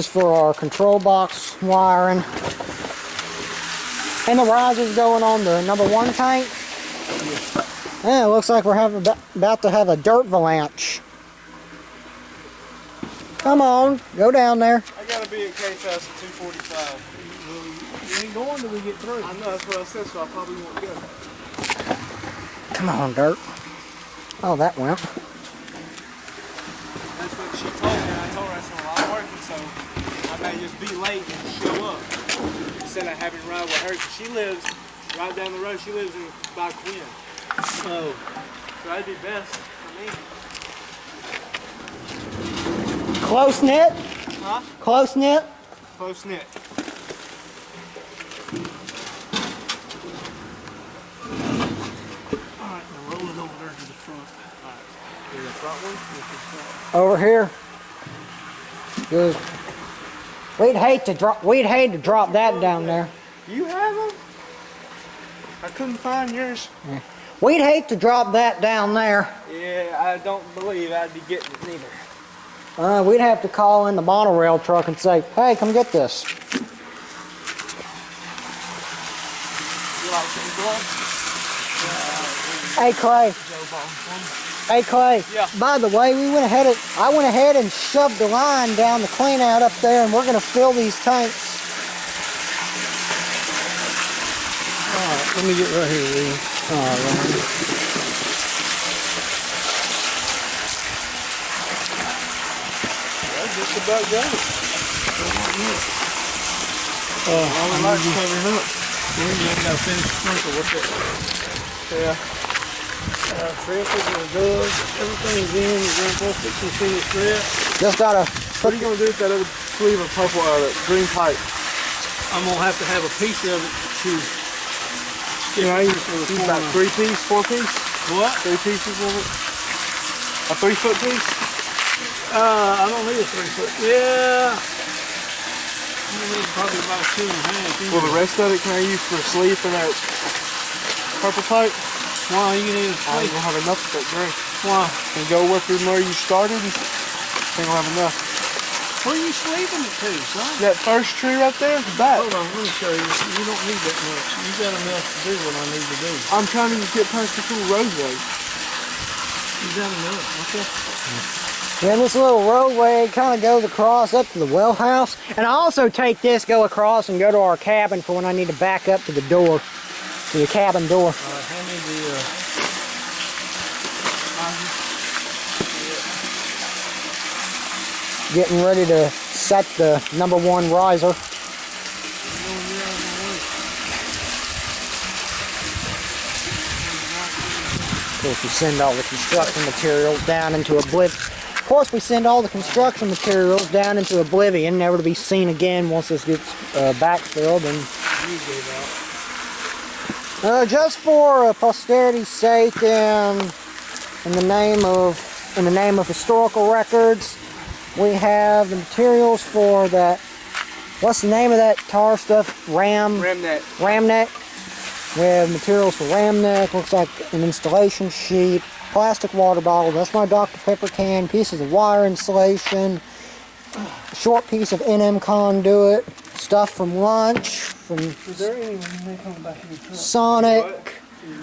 This is for our control box wiring. And the riser's going on the #1 tank. Yeah, it looks like we're about to have a dirt avalanche. Come on, go down there. I gotta be at Case House at 2:45. We ain't going till we get through. I know, that's what I said, so I probably won't go. Come on, dirt. Oh, that went. That's what she told me. I told her I said, well, I'm working, so I may just be late and show up. Instead of having to ride with her. She lives right down the road. She lives by Quinn. So that'd be best for me. Close knit? Huh? Close knit? Close knit. Alright, now roll it over there to the front. Alright. Here's the front one. This is front. Over here. Good. We'd hate to drop that down there. You have them? I couldn't find yours. Yeah. We'd hate to drop that down there. Yeah, I don't believe I'd be getting it neither. We'd have to call in the monorail truck and say, hey, come get this. You like some gloves? Hey, Clay. Hey, Clay. Yeah. By the way, I went ahead and shoved the line down the clean out up there, and we're going to fill these tanks. Alright, let me get right here, William. Alright. That's just about got it. All the lights covering up. We ain't got to finish the sprinkle. What's that? Yeah. Filters are good. Everything's in. You're going to fix and finish that. Just got to What are you going to do with that other sleeve of purple, that green pipe? I'm going to have to have a piece of it to You know, you about 3-piece, 4-piece? What? 3 pieces of it? A 3-foot piece? I don't need a 3-foot. Yeah. I need probably about 2.5. Well, the rest of it can I use for a sleeve for that purple pipe? Why you need a I ain't sleeve? gonna have enough of that gray. Why? And go with from where you started, ain't gonna have enough. Where are you sleeping it to, son? That first tree right there, the back. Hold on, let me show you. You don't need that much. You got enough to do what I need to do. I'm trying to just get past this little roadway. You got enough, okay? Yeah, this little roadway kind of goes across up to the well house. And I also take this, go across, and go to our cabin for when I need to back up to the door, to the cabin door. All right, hand me the... Getting ready to set the #1 riser. Of course, we send all the construction materials down into oblivion. Of course, we send all the construction materials down into oblivion, never to be seen again once this gets backfilled. And just for posterity's sake, and in the name of historical records, we have the materials for that. What's the name of that tar stuff? Ram neck. We have materials for ram neck. Looks like an installation sheet, plastic water bottle. That's my Dr. Pepper can. Pieces of wire insulation. A short piece of NM conduit. Stuff from lunch. From Sonic.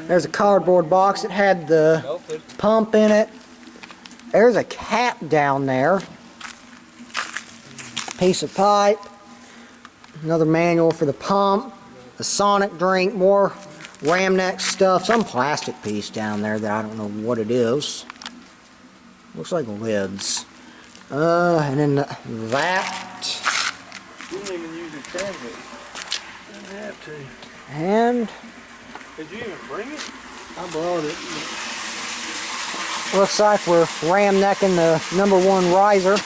There's a cardboard box. It had the pump in it. There's a cap down there. Piece of pipe, another manual for the pump, a Sonic drink, more ram neck stuff, some plastic piece down there that I don't know what it is. Looks like lids. And then that. You didn't even use your transit. Didn't have to. And Did you even bring it? I brought it. looks like we're ram necking the #1 riser.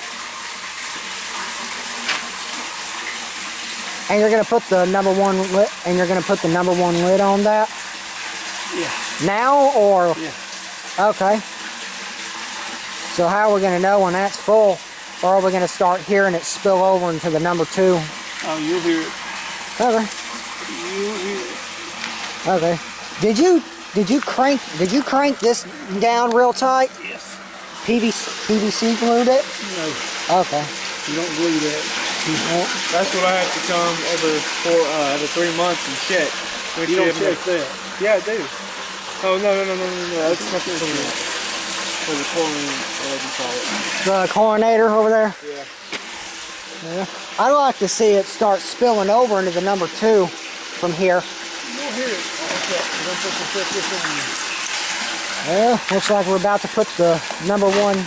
And you're gonna put the #1 lid. And you're gonna put the #1 lid on that. Yeah. Now or? Yeah. Okay. So how are we gonna know when that's full, or are we gonna start hearing it spill over into the #2? Oh, you'll hear it. Okay. You'll hear it. Okay. Did you crank this down real tight? Yes. PVC glued it? No, Okay. you don't glue that. That's what I have to come every 3 months and check. You don't check that. Yeah, I do. Oh, no. That's not the for the chlorine, whatever you call it. The chlorinator over there? Yeah. Yeah. I'd like to see it start spilling over into the number 2 from here. You'll hear it. Well, looks like we're about to put the number 1.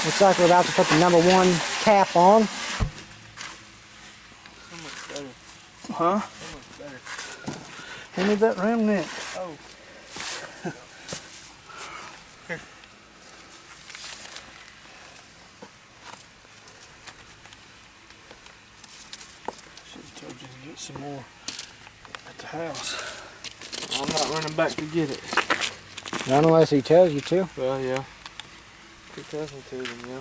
Looks like we're about to put the number 1 cap on. So much better. Huh? So much better. Hand me that ram neck. Oh. Here. Should have told you to get some more at the house. I'm not running back to get it. Not unless he tells you to. Well, yeah. If he tells me to, then yeah.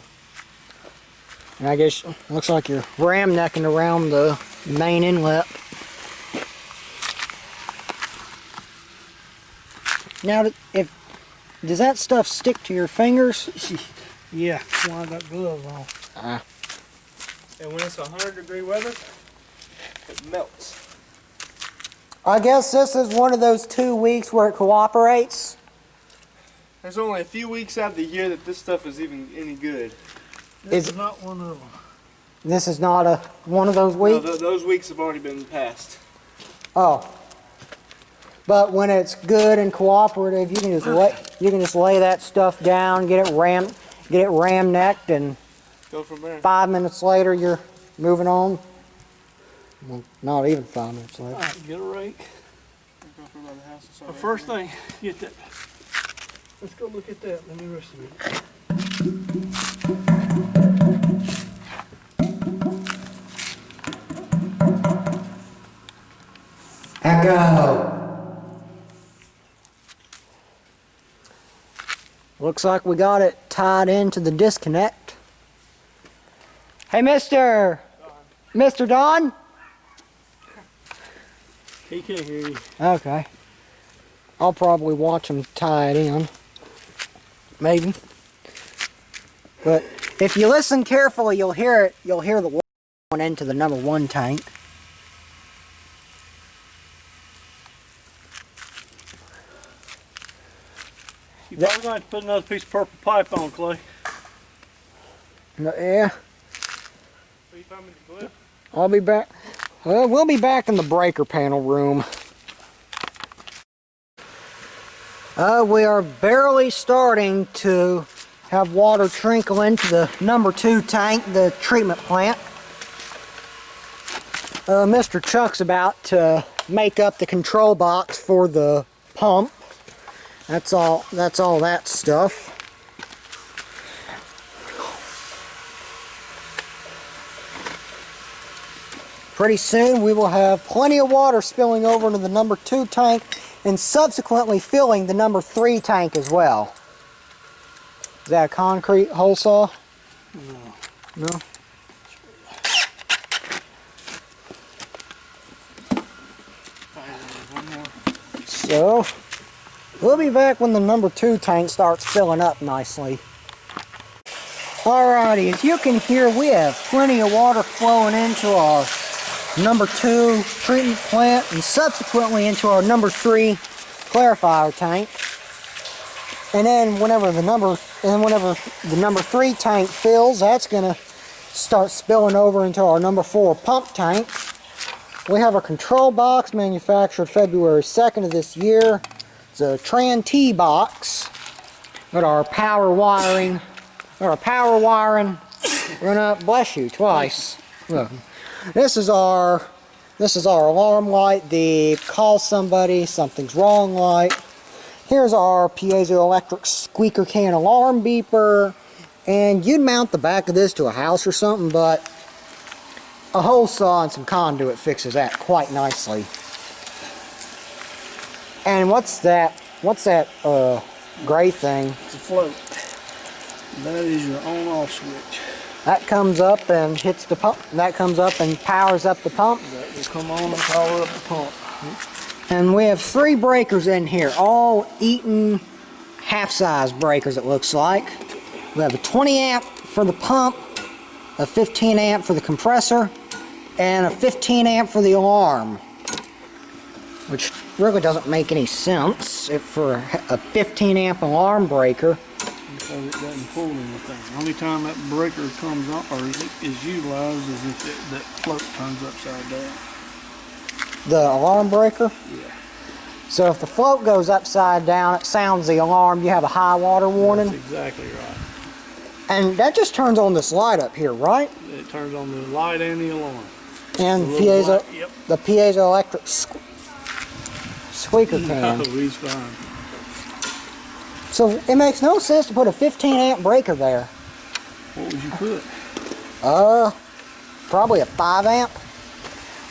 And I guess looks like you're ram necking around the main inlet. Now, does that stuff stick to your fingers? Yeah, that's why I got gloves on. Ah. And when it's 100-degree weather, it melts. I guess this is one of those 2 weeks where it cooperates. There's only a few weeks out of the year that this stuff is even any good. This is not one of them. This is not one of those weeks? No, those weeks have already been passed. Oh. But when it's good and cooperative, you can just lay that stuff down, get it ram necked, and Go from there. 5 minutes later you're moving on. Well, not even 5 minutes later. All right, get a rake. Go from by the house and The first thing, get that. Let's go look at that. Let me rest a minute. Echo! Looks like we got it tied into the disconnect. Hey, Mr. Don? He can't hear you. Okay. I'll probably watch him tie it in. Maybe. But if you listen carefully, you'll hear it. You'll hear the water going into the number 1 tank. You probably going to put another piece of purple pipe on, Clay. Yeah. Will you find me the glue? I'll be back. Well, we'll be back in the breaker panel room. We are barely starting to have water trickle into the number 2 tank, the treatment plant. Mr. Chuck's about to make up the control box for the pump. That's all that stuff. Pretty soon we will have plenty of water spilling over into the number 2 tank and subsequently filling the number 3 tank as well. Is that a concrete hole saw? No. No? So, we'll be back when the number 2 tank starts filling up nicely. Alrighty, as you can hear, we have plenty of water flowing into our number 2 treatment plant and subsequently into our number 3 clarifier tank. And then whenever the number 3 tank fills, that's going to start spilling over into our number 4 pump tank. We have a control box manufactured February 2nd of this year. It's a Tran T box. Got our power wiring. Run up, bless you, twice. Look. This is our alarm light, the call somebody, something's wrong light. Here's our piezoelectric squeaker can alarm beeper. And you'd mount the back of this to a house or something, but a hole saw and some conduit fixes that quite nicely. And what's that gray thing? It's a float. That is your on-off switch. That comes up and hits the pump. That comes up and powers up the pump. That will come on and power up the pump. And we have 3 breakers in here, all Eaton half-size breakers it looks like. We have a 20 amp for the pump, a 15 amp for the compressor, and a 15 amp for the alarm. Which really doesn't make any sense if for a 15 amp alarm breaker. Because it doesn't pull anything. The only time that breaker comes on or is utilized is if that float turns upside down. The alarm breaker? Yeah. So if the float goes upside down, it sounds the alarm, you have a high water warning. That's exactly right. And that just turns on this light up here, right? It turns on the light and the alarm. And The little light, yep. the piezoelectric squeaker can. No, he's fine. So it makes no sense to put a 15 amp breaker there. What would you put? Probably a 5 amp.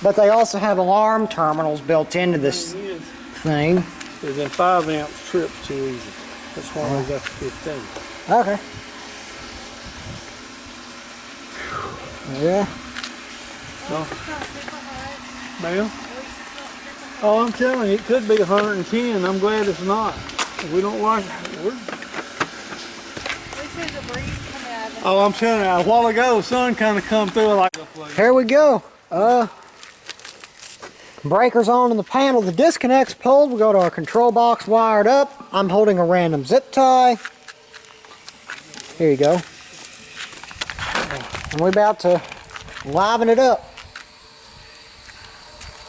But they also have alarm terminals built into this thing. Because then 5 amps trips too easy. That's why I got the 15. Okay. Yeah. No. Ma'am? Oh, I'm telling you, it could be 110. I'm glad it's not. If we don't like it. Oh, I'm telling you, a while ago, the sun kind of come through like a place. Here we go. Breaker's on in the panel. The disconnect's pulled. We go to our control box wired up. I'm holding a random zip tie. Here you go. And we're about to liven it up.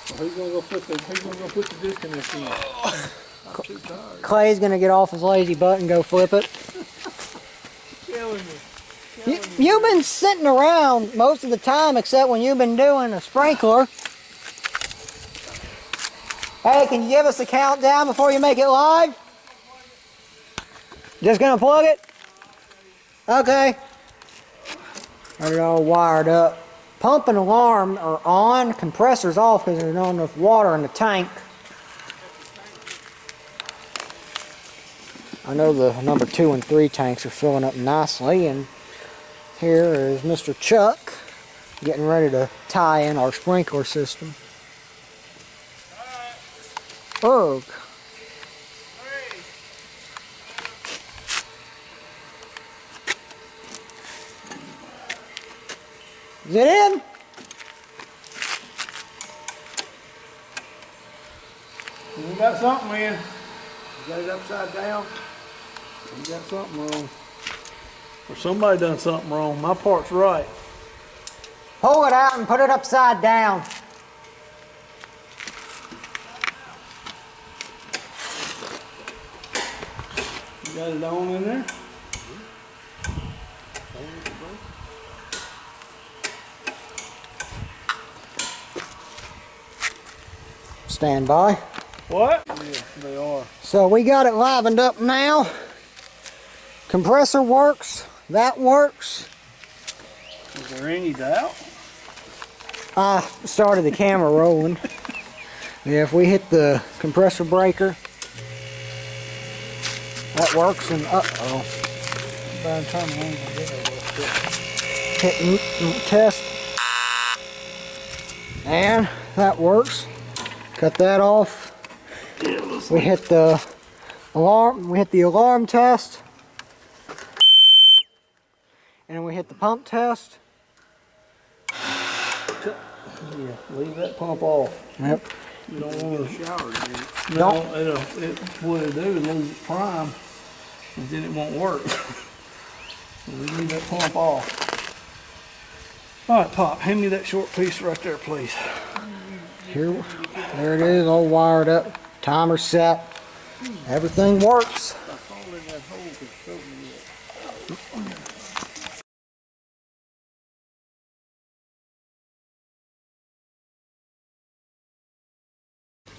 Well, who's gonna go put the disconnect in? I'm too tired. Clay's gonna get off his lazy butt and go flip it. Killing me. You've been sitting around most of the time except when you've been doing a sprinkler. Hey, can you give us a countdown before you make it live? Just gonna plug it? Okay. Got it all wired up. Pump and alarm are on. Compressor's off because there's not enough water in the tank. I know the number 2 and 3 tanks are filling up nicely, and here is Mr. Chuck getting ready to tie in our sprinkler system. Ugh. Is it in? We got something, man. You got it upside down. You got something wrong. Or somebody done something wrong. My part's right. Pull it out and put it upside down. You got it on in there? Stand by. What? Yeah, they are. So we got it livened up now. Compressor works. That works. Is there any doubt? I started the camera rolling. Yeah, if we hit the compressor breaker, that works, and uh-oh. By the time I'm gonna get it, Hit test. And that works. Cut that off. We hit the alarm test. And then we hit the pump test. yeah, leave that pump off. Yep. You don't want to shower, dude. No, what it'll do is lose its prime, and then it won't work. So we leave that pump off. All right, Pop, hand me that short piece right there, please. Here, there it is, all wired up. Timer set. Everything works.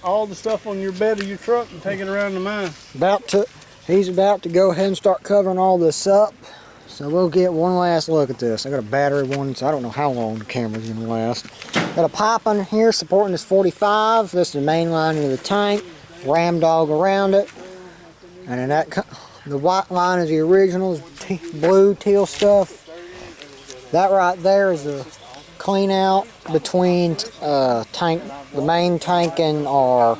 All the stuff on your bed of your truck and take it around to mine. He's about to go ahead and start covering all this up. So we'll get one last look at this. I got a battery one, so I don't know how long the camera's gonna last. Got a pipe on here supporting this 45. This is the main line into the tank. Ram dog around it. And then the white line is the original blue teal stuff. That right there is the clean out between the main tank and our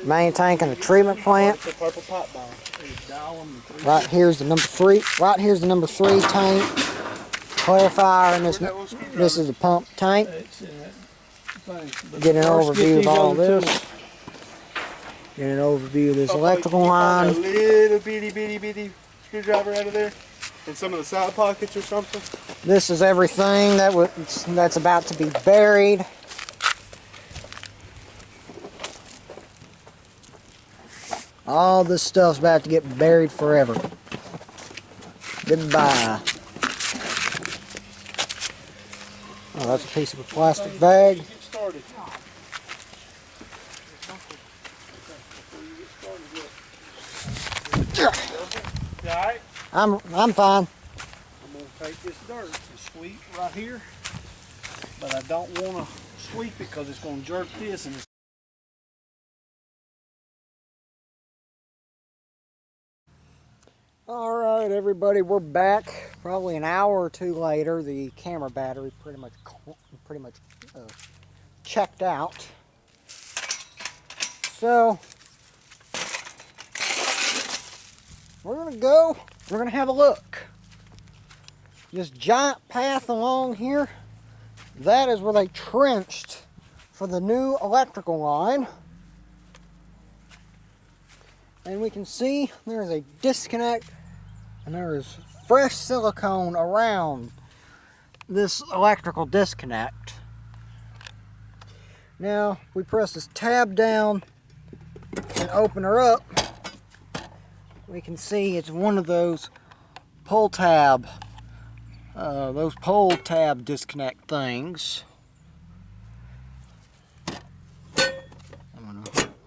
main tank and the treatment plant. Right here's the number 3. Right here's the number 3 tank. clarifier, and this is the pump tank. It's in that thing. But Get an first, overview of these all other this. tools. Get an overview of this Oh, electrical you found line. a little bitty screwdriver out of there in some of the side pockets or something. This is everything that's about to be buried. All this stuff's about to get buried forever. Goodbye. Oh, that's a piece of a plastic bag. Get started. You alright? I'm fine. I'm gonna take this dirt and sweep right here, but I don't want to sweep it because it's gonna jerk this and it's Alright everybody, we're back. Probably an hour or two later. The camera battery pretty much checked out. So we're gonna have a look. This giant path along here, that is where they trenched for the new electrical line. And we can see there is a disconnect and there is fresh silicone around this electrical disconnect. Now we press this tab down and open her up. We can see it's one of those pull tab disconnect things. I'm gonna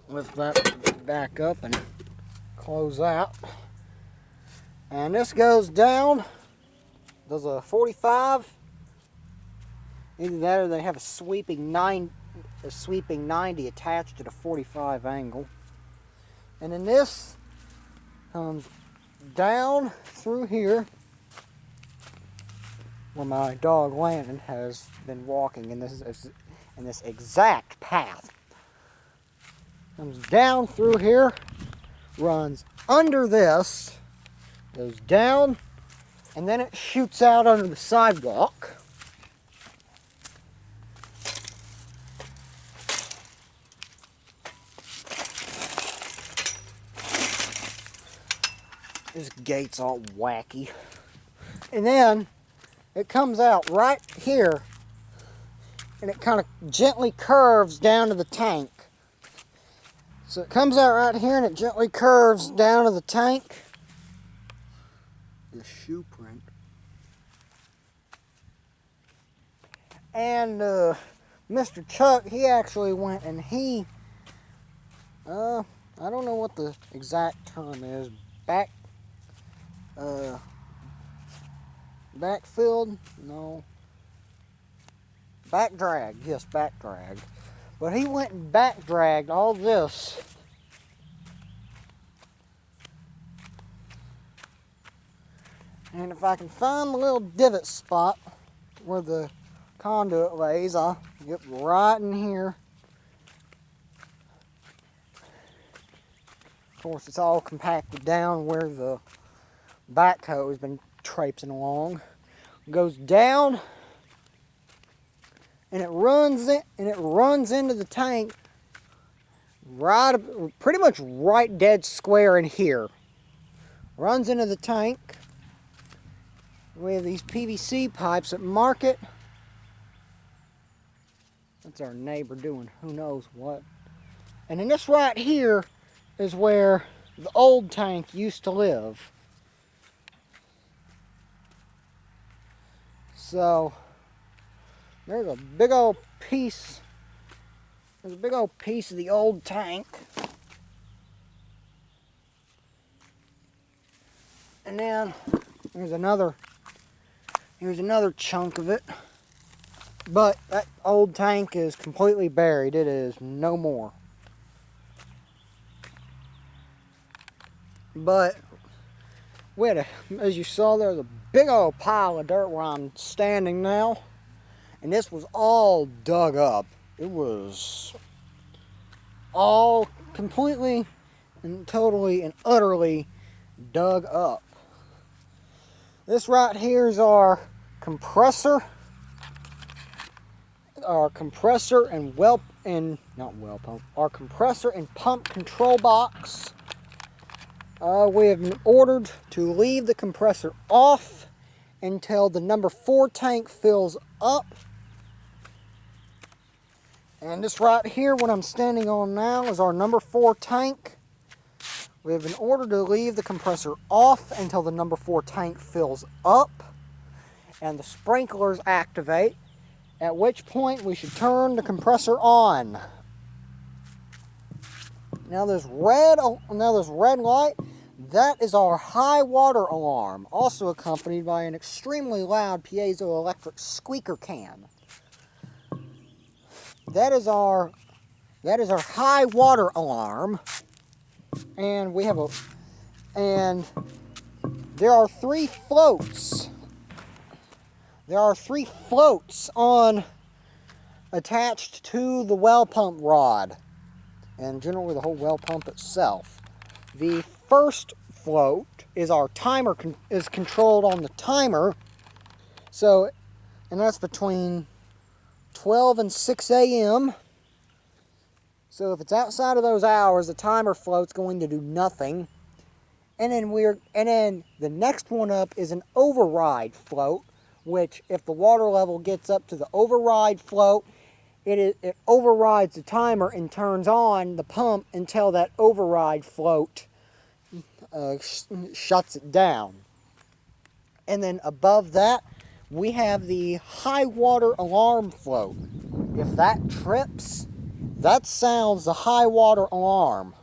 lift that back up and close out. And this goes down. There's a 45. Either that or they have a sweeping 90 attached to the 45 angle. And then this comes down through here where my dog Landon has been walking in this exact path. Comes down through here, runs under this, goes down, and then it shoots out under the sidewalk. This gate's all wacky. And then it comes out right here and it kind of gently curves down to the tank. So it comes out right here and it gently curves down to the tank. The shoe print. And Mr. Chuck, he actually went and I don't know what the exact term is, backfilled? No. Back drag, yes, back drag. But he went and back dragged all this. And if I can find the little divot spot where the conduit lays, I'll get right in here. Of course, it's all compacted down where the backhoe has been traipsing along. Goes down and it runs into the tank right, pretty much right dead square in here. Runs into the tank. We have these PVC pipes that mark it. That's our neighbor doing who knows what. And then this right here is where the old tank used to live. So there's a big old piece. There's a big old piece of the old tank. And then here's another chunk of it. But that old tank is completely buried. It is no more. But as you saw, there's a big old pile of dirt where I'm standing now. And this was all dug up. It was all completely and totally and utterly dug up. This right here is our compressor, our compressor and our compressor and pump control box. We have been ordered to leave the compressor off until the number 4 tank fills up. And this right here, what I'm standing on now, is our number 4 tank. We have been ordered to leave the compressor off until the number 4 tank fills up and the sprinklers activate, at which point we should turn the compressor on. Now this red light, that is our high water alarm, also accompanied by an extremely loud piezoelectric squeaker can. That is our high water alarm, and there are 3 floats. There are 3 floats attached to the well pump rod, and generally the whole well pump itself. The first float is our timer, is controlled on the timer. So, and that's between 12 and 6 a.m. So if it's outside of those hours, the timer float's going to do nothing. And then the next one up is an override float, which if the water level gets up to the override float, it overrides the timer and turns on the pump until that override float shuts it down. And then above that, we have the high water alarm float. If that trips, that sounds the high water alarm.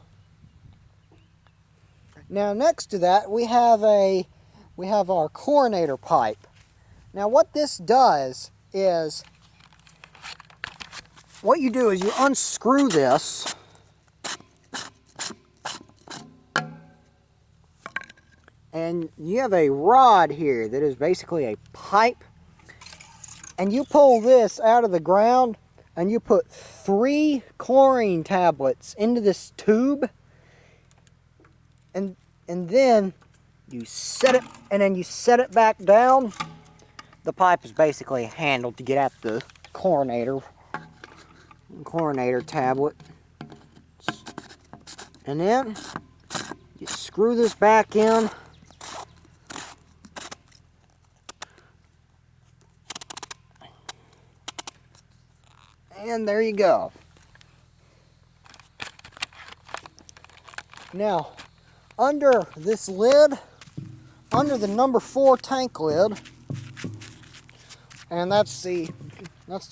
Now next to that, we have our chlorinator pipe. Now what this does is, what you do is you unscrew this, and you have a rod here that is basically a pipe, and you pull this out of the ground and you put 3 chlorine tablets into this tube, and then you set it back down. The pipe is basically a handle to get at the chlorinator tablet. And then you screw this back in. And there you go. Now, under this lid, under the number 4 tank lid, and that's the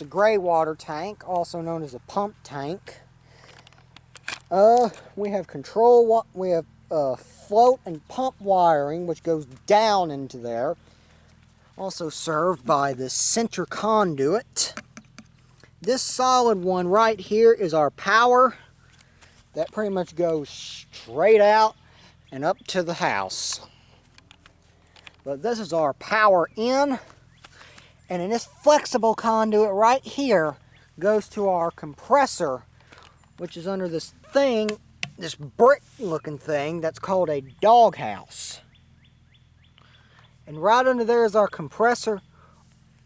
gray water tank, also known as a pump tank. We have float and pump wiring, which goes down into there. Also served by this center conduit. This solid one right here is our power. That pretty much goes straight out and up to the house. But this is our power in. And in this flexible conduit right here goes to our compressor, which is under this thing, this brick looking thing that's called a doghouse. And right under there is our compressor.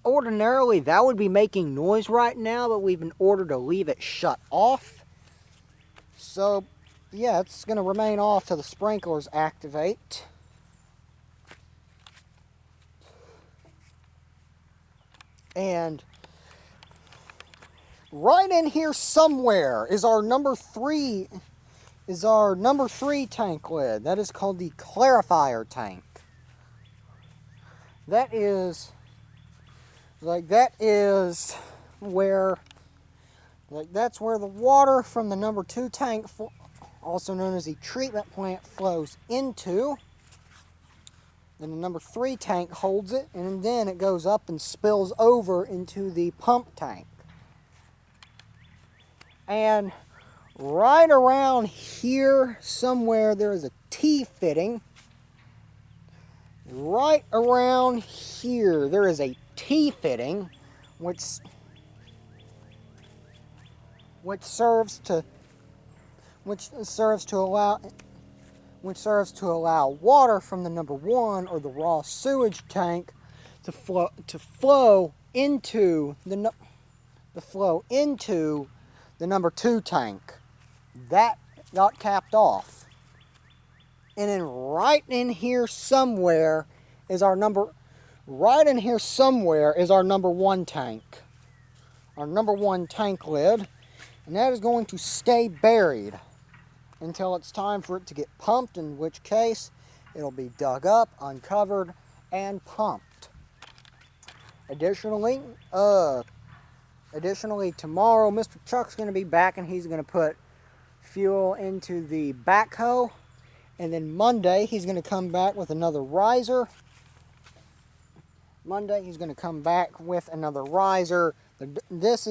Ordinarily that would be making noise right now, but we've been ordered to leave it shut off. So yeah, it's going to remain off till the sprinklers activate. And right in here somewhere is our number 3 tank lid. That is called the clarifier tank. That's where the water from the number 2 tank, also known as the treatment plant, flows into. Then the number 3 tank holds it, and then it goes up and spills over into the pump tank. And right around here somewhere there is a T-fitting. Right around here there is a T-fitting, which serves to allow water from the number 1 or the raw sewage tank to flow into the number 2 tank. That got capped off. And then right in here somewhere is our number 1 tank. Our number 1 tank lid. And that is going to stay buried until it's time for it to get pumped, in which case it'll be dug up, uncovered, and pumped. Additionally, tomorrow Mr. Chuck's going to be back and he's going to put fuel into the backhoe. And then Monday he's going to come back with another riser. This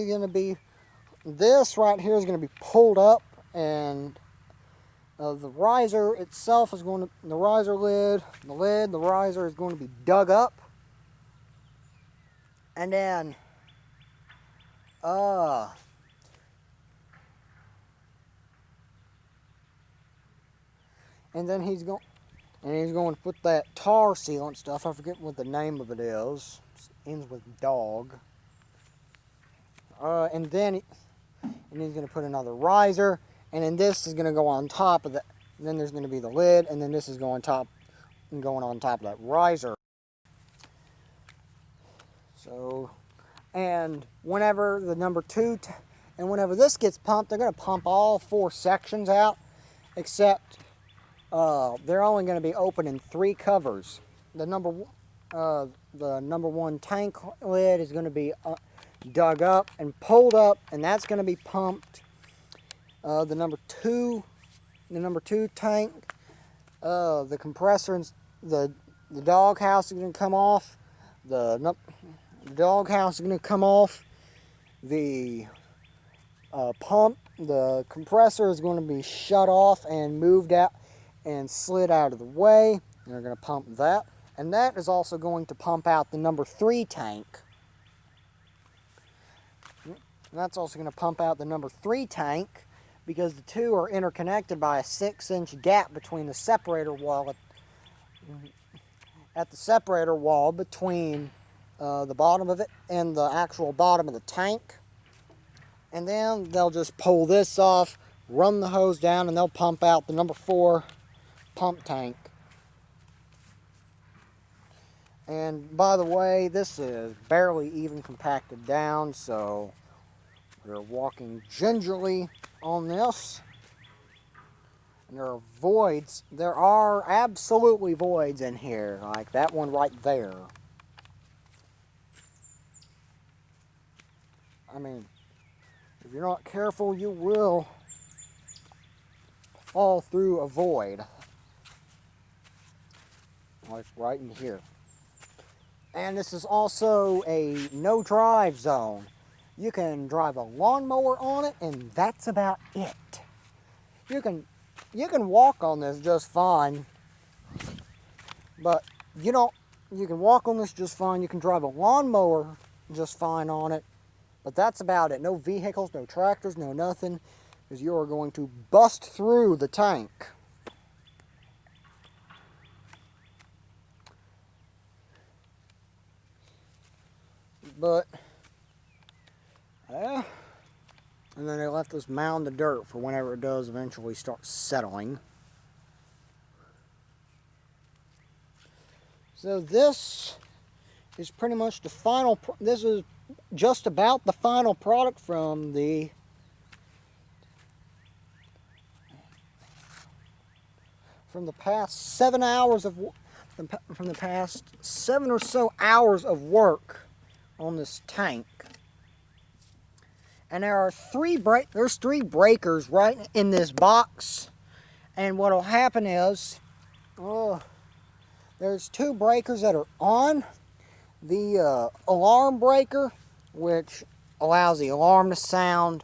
right here is going to be pulled up, and the riser itself is going to, the riser lid, the riser is going to be dug up. And then, he's going to put that tar sealant stuff. I forget what the name of it is. It ends with dog. And then he's going to put another riser, and then this is going to go on top of that. And then there's going to be the lid, and then this is going on top of that riser. So, and whenever the number 2, and whenever this gets pumped, they're going to pump all 4 sections out, except they're only going to be open in 3 covers. The number 1 tank lid is going to be dug up and pulled up, and that's going to be pumped. The number 2 tank, the compressor and the doghouse is going to come off. The doghouse is going to come off. The pump, the compressor is going to be shut off and moved out and slid out of the way. They're going to pump that, and that is also going to pump out the number 3 tank. And that's also going to pump out the number 3 tank, because the 2 are interconnected by a 6-inch gap between the separator wall at the separator wall between the bottom of it and the actual bottom of the tank. And then they'll just pull this off, run the hose down, and they'll pump out the number 4 pump tank. And by the way, this is barely even compacted down, so we're walking gingerly on this. And there are voids. There are absolutely voids in here, like that one right there. I mean, if you're not careful, you will fall through a void. Like right in here. And this is also a no-drive zone. You can drive a lawnmower on it, and that's about it. You can walk on this just fine, but you can walk on this just fine. You can drive a lawnmower just fine on it, but that's about it. No vehicles, no tractors, no nothing, because you are going to bust through the tank. But, and then they left this mound of dirt for whenever it does eventually start settling. So this is pretty much the final, this is just about the final product from the past 7 hours of, from the past 7 or so hours of work on this tank. And there are there's 3 breakers right in this box. And what'll happen is, there's 2 breakers that are on. The alarm breaker, which allows the alarm to sound,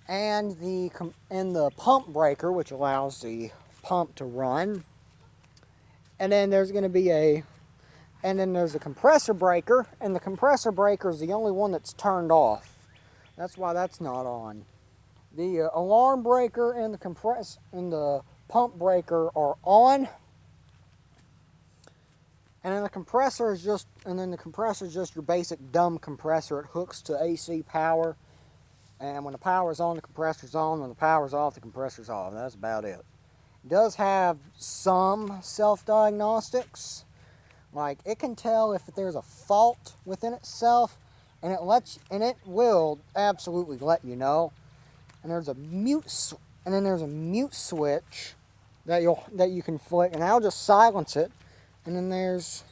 and the pump breaker, which allows the pump to run. And then there's going to be there's a compressor breaker, and the compressor breaker is the only one that's turned off. That's why that's not on. The alarm breaker and the pump breaker are on. And then the compressor is just your basic dumb compressor. It hooks to AC power. And when the power's on, the compressor's on. When the power's off, the compressor's off. That's about it. It does have some self-diagnostics. Like, it can tell if there's a fault within itself, and it will absolutely let you know. And there's a mute switch that you can flick, and I'll just silence it. And then there's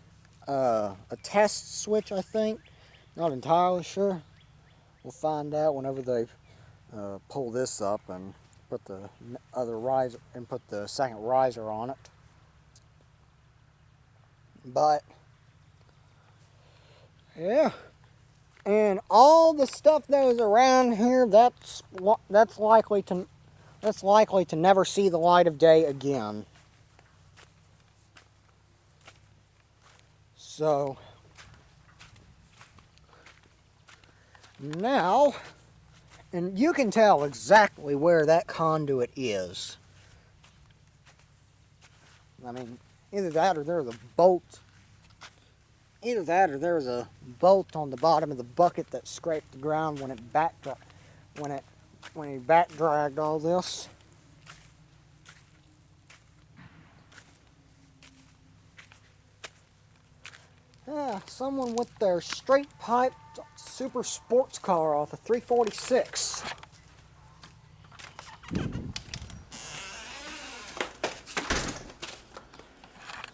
a test switch, I think. Not entirely sure. We'll find out whenever they pull this up and put the other riser and put the second riser on it. But yeah, and all the stuff that was around here, that's likely to never see the light of day again. So now, and you can tell exactly where that conduit is. I mean, either that or there's a bolt. Either that or there's a bolt on the bottom of the bucket that scraped the ground when he back dragged all this. Yeah, someone with their straight pipe super sports car off a 346.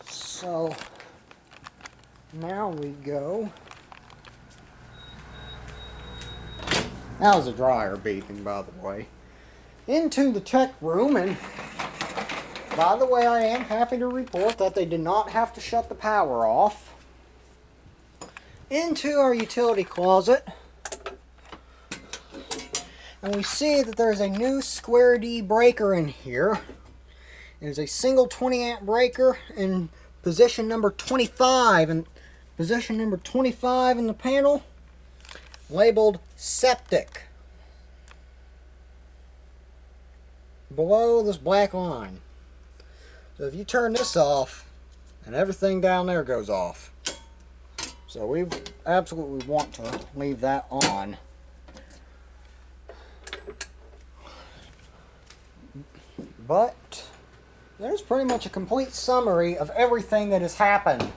So now we go. That was a dryer beeping, by the way. Into the tech room, and by the way, I am happy to report that they did not have to shut the power off. Into our utility closet, and we see that there's a new square D breaker in here. There's a single 20 amp breaker in position number 25, and position number 25 in the panel, labeled Septic, below this black line. So if you turn this off, and everything down there goes off. So we absolutely want to leave that on. But there's pretty much a complete summary of everything that has happened.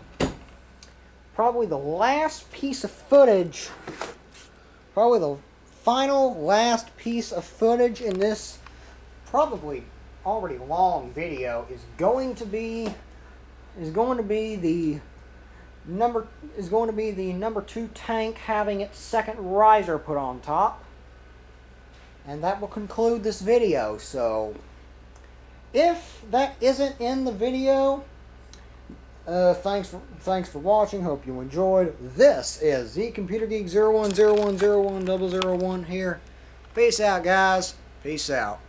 Probably the last piece of footage, probably the final last piece of footage in this probably already long video is going to be the number 2 tank having its second riser put on top. And that will conclude this video. So if that isn't in the video, thanks for watching. Hope you enjoyed. This is the Computer Geek 0101010001 here. Peace out, guys. Peace out.